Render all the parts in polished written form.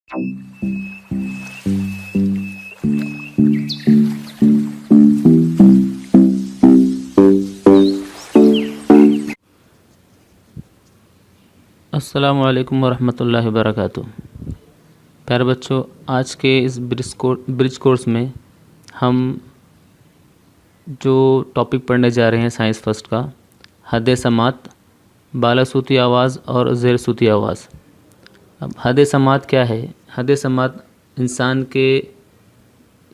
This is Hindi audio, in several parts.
अस्सलामु अलैकुम वरहमतुल्लाहि वबरकातुहू। प्यारे बच्चों, आज के इस ब्रिज कोर्स में हम जो टॉपिक पढ़ने जा रहे हैं साइंस फर्स्ट का, हद समात, बाला सूती आवाज़ और ज़ेर सूती आवाज़। अब हद समात क्या है? हद समात इंसान के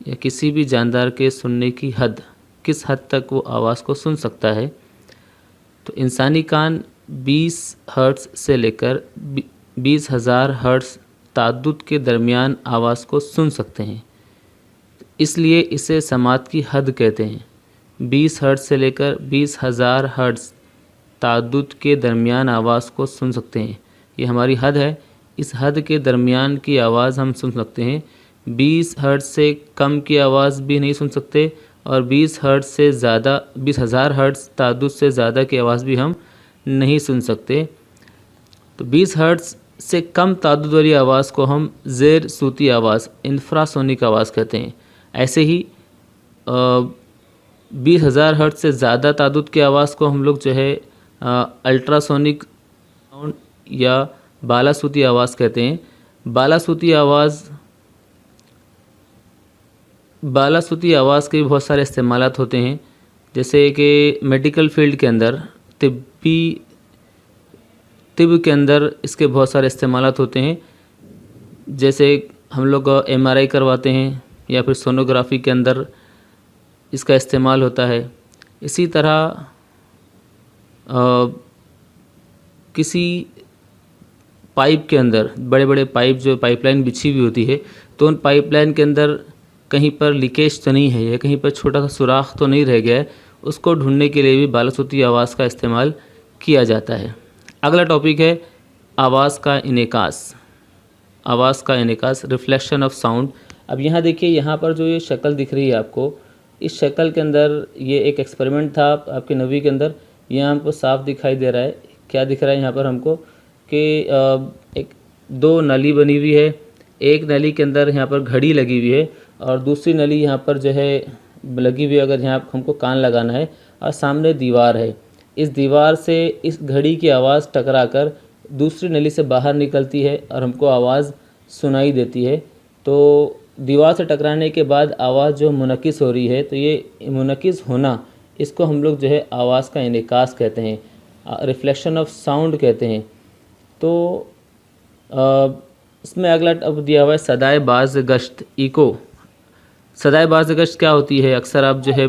या किसी भी जानदार के सुनने की हद, किस हद तक वो आवाज़ को सुन सकता है। तो इंसानी कान 20 हर्ट्ज़ से लेकर 20,000 हर्ट्ज़ ताद्दुद के दरमियान आवाज़ को सुन सकते हैं, इसलिए इसे समात की हद कहते हैं। 20 हर्ट्ज़ से लेकर 20,000 हर्ट्ज़ ताद्दुद के दरमियान आवाज़ को सुन सकते हैं, ये हमारी हद है। इस हद के दरमियान की आवाज़ हम सुन सकते हैं। 20 हर्ट्ज़ से कम की आवाज़ भी नहीं सुन सकते और 20 हर्ट्ज़ से ज़्यादा, 20,000 हर्ट्ज़ ताद्दुद से ज़्यादा की आवाज़ भी हम नहीं सुन सकते। तो 20 हर्ट्ज़ से कम ताद्दुद वाली आवाज़ को हम ज़ेर सूती आवाज़, इंफ्रासोनिक आवाज़ कहते हैं। ऐसे ही 20,000 हर्ट्ज़ से ज़्यादा ताद्दुद की आवाज़ को हम लोग जो है अल्ट्रासोनिक साउंड या बाला सूती आवाज़ कहते हैं। बाला सूती आवाज़ के भी बहुत सारे इस्तेमालात होते हैं, जैसे कि मेडिकल फील्ड के अंदर, तिब के अंदर इसके बहुत सारे इस्तेमालात होते हैं। जैसे हम लोग MRI करवाते हैं या फिर सोनोग्राफी के अंदर इसका इस्तेमाल होता है। इसी तरह किसी पाइप के अंदर, बड़े बड़े पाइप, जो पाइपलाइन बिछी हुई होती है, तो उन पाइपलाइन के अंदर कहीं पर लीकेज तो नहीं है या कहीं पर छोटा सा सुराख तो नहीं रह गया है, उसको ढूंढने के लिए भी बाला सूती आवाज़ का इस्तेमाल किया जाता है। अगला टॉपिक है आवाज़ का इनेकास। आवाज़ का इनेकास, रिफ्लेक्शन ऑफ साउंड। अब यहाँ देखिए, यहाँ पर जो ये शक्ल दिख रही है आपको, इस शक्ल के अंदर ये एक एक्सपेरिमेंट था आपके 9वीं के अंदर। यहाँ हमको साफ दिखाई दे रहा है, क्या दिख रहा है यहाँ पर हमको कि एक 2 नली बनी हुई है। एक नली के अंदर यहाँ पर घड़ी लगी हुई है और दूसरी नली यहाँ पर जो है लगी हुई है, अगर यहाँ हमको कान लगाना है, और सामने दीवार है। इस दीवार से इस घड़ी की आवाज़ टकराकर दूसरी नली से बाहर निकलती है और हमको आवाज़ सुनाई देती है। तो दीवार से टकराने के बाद आवाज़ जो मुनक्किस हो रही है, तो ये मुनक्किस होना, इसको हम लोग जो है आवाज़ का इनेकास कहते हैं, रिफ्लेक्शन ऑफ साउंड कहते हैं। तो इसमें अगला अब दिया हुआ है सदाए बाज़ गश्त, इको। सदाए बाज़ गश्त क्या होती है? अक्सर आप जो है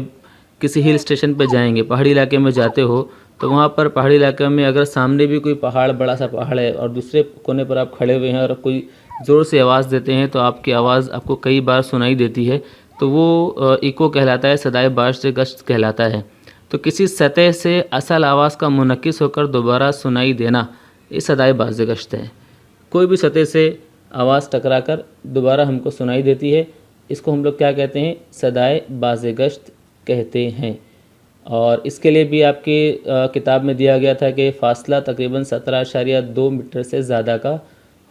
किसी हिल स्टेशन पे जाएंगे, पहाड़ी इलाके में जाते हो, तो वहाँ पर पहाड़ी इलाके में अगर सामने भी कोई पहाड़, बड़ा सा पहाड़ है और दूसरे कोने पर आप खड़े हुए हैं और कोई ज़ोर से आवाज़ देते हैं, तो आपकी आवाज़ आपको कई बार सुनाई देती है, तो वो इको कहलाता है, सदाए बाज़ गश्त कहलाता है। तो किसी सतह से असल आवाज़ का मुनक्किस होकर दोबारा सुनाई देना, ये सदाए बाज़ गश्त है। कोई भी सतह से आवाज़ टकरा कर दोबारा हमको सुनाई देती है, इसको हम लोग क्या कहते हैं? सदाए बाज़ गश्त कहते हैं। और इसके लिए भी आपकी किताब में दिया गया था कि फ़ासला तकरीबन 17.2 मीटर से ज़्यादा का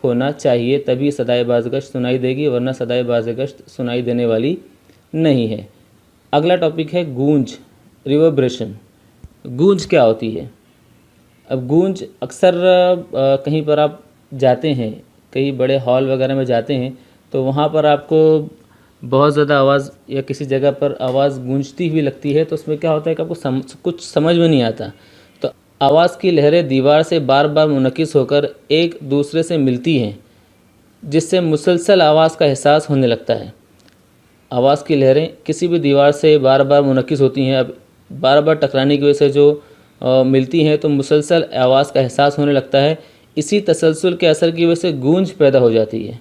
होना चाहिए, तभी सदाए बाज़ गश्त सुनाई देगी, वरना सदाए बाज़ गश्त सुनाई देने वाली नहीं है। अगला टॉपिक है गूंज, रिवर्ब्रेशन। गूंज क्या होती है? अब गूंज अक्सर कहीं पर आप जाते हैं, कई बड़े हॉल वगैरह में जाते हैं, तो वहाँ पर आपको बहुत ज़्यादा आवाज़ या किसी जगह पर आवाज़ गूंजती हुई लगती है, तो उसमें क्या होता है कि आपको कुछ समझ में नहीं आता। तो आवाज़ की लहरें दीवार से बार बार मुनक्किस होकर एक दूसरे से मिलती हैं, जिससे मुसलसल आवाज़ का एहसास होने लगता है। आवाज़ की लहरें किसी भी दीवार से बार बार मुनक्किस होती हैं, अब बार बार टकराने की वजह से जो मिलती हैं, तो मुसलसल आवाज़ का एहसास होने लगता है। इसी तसलसल के असर की वजह से गूंज पैदा हो जाती है।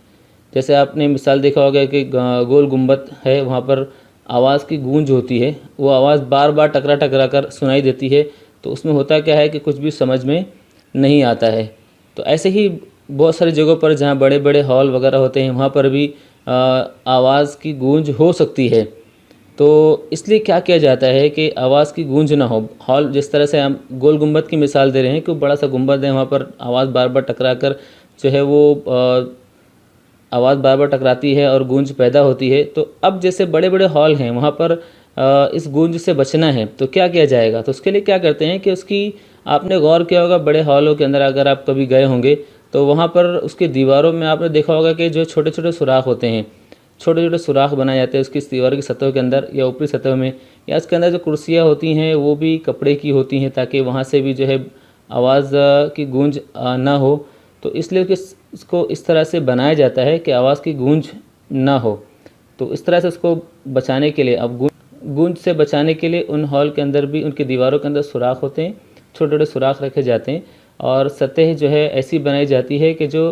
जैसे आपने मिसाल देखा होगा कि गोल गुंबद है, वहाँ पर आवाज़ की गूंज होती है, वो आवाज़ बार बार टकरा टकरा कर सुनाई देती है। तो उसमें होता क्या है कि कुछ भी समझ में नहीं आता है। तो ऐसे ही बहुत सारी जगहों पर जहाँ बड़े बड़े हॉल वगैरह होते हैं, वहाँ पर भी आवाज़ की गूंज हो सकती है। तो इसलिए क्या किया जाता है कि आवाज़ की गूंज ना हो। हॉल, जिस तरह से हम गोल गुंबद की मिसाल दे रहे हैं कि बड़ा सा गुंबद है, वहाँ पर आवाज़ बार बार टकरा कर जो है वो आवाज़ बार बार टकराती है और गूंज पैदा होती है। तो अब जैसे बड़े बड़े हॉल हैं वहाँ पर इस गूंज से बचना है तो क्या किया जाएगा? तो उसके लिए क्या करते हैं कि उसकी आपने गौर किया होगा बड़े हॉलों के अंदर अगर आप कभी गए होंगे तो वहाँ पर उसकी दीवारों में आपने देखा होगा कि जो छोटे छोटे सुराख होते हैं, छोटे छोटे सुराख बनाए जाते हैं उसकी दीवार की सतह के अंदर या ऊपरी सतह में, या इसके अंदर जो कुर्सियाँ होती हैं वो भी कपड़े की होती हैं ताकि वहाँ से भी जो है आवाज़ की गूंज ना हो। तो इसलिए इसको इस तरह से बनाया जाता है कि आवाज़ की गूंज ना हो। तो इस तरह से उसको बचाने के लिए, अब गूंज से बचाने के लिए उन हॉल के अंदर भी उनकी दीवारों के अंदर सुराख होते हैं, छोटे छोटे सुराख रखे जाते हैं और सतह जो है ऐसी बनाई जाती है कि जो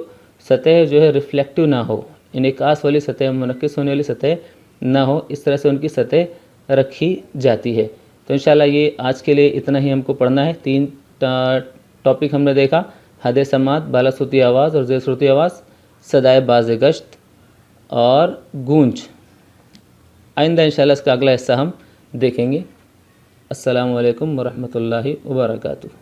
सतह जो है रिफ्लेक्टिव ना हो, इनेकास वाली सतह, मुनक्किस होने वाली सतह ना हो, इस तरह से उनकी सतह रखी जाती है। तो इंशाल्लाह ये आज के लिए इतना ही हमको पढ़ना है। 3 टॉपिक हमने देखा, हद समात, बाला सूती आवाज़ और ज़ेर सूती आवाज़, सदाए बाज़ गश्त और गूंज। आइंदा इंशाल्लाह इसका अगला हिस्सा हम देखेंगे। अस्सलामु अलैकुम वरहमतुल्लाहि वबरकातुहू।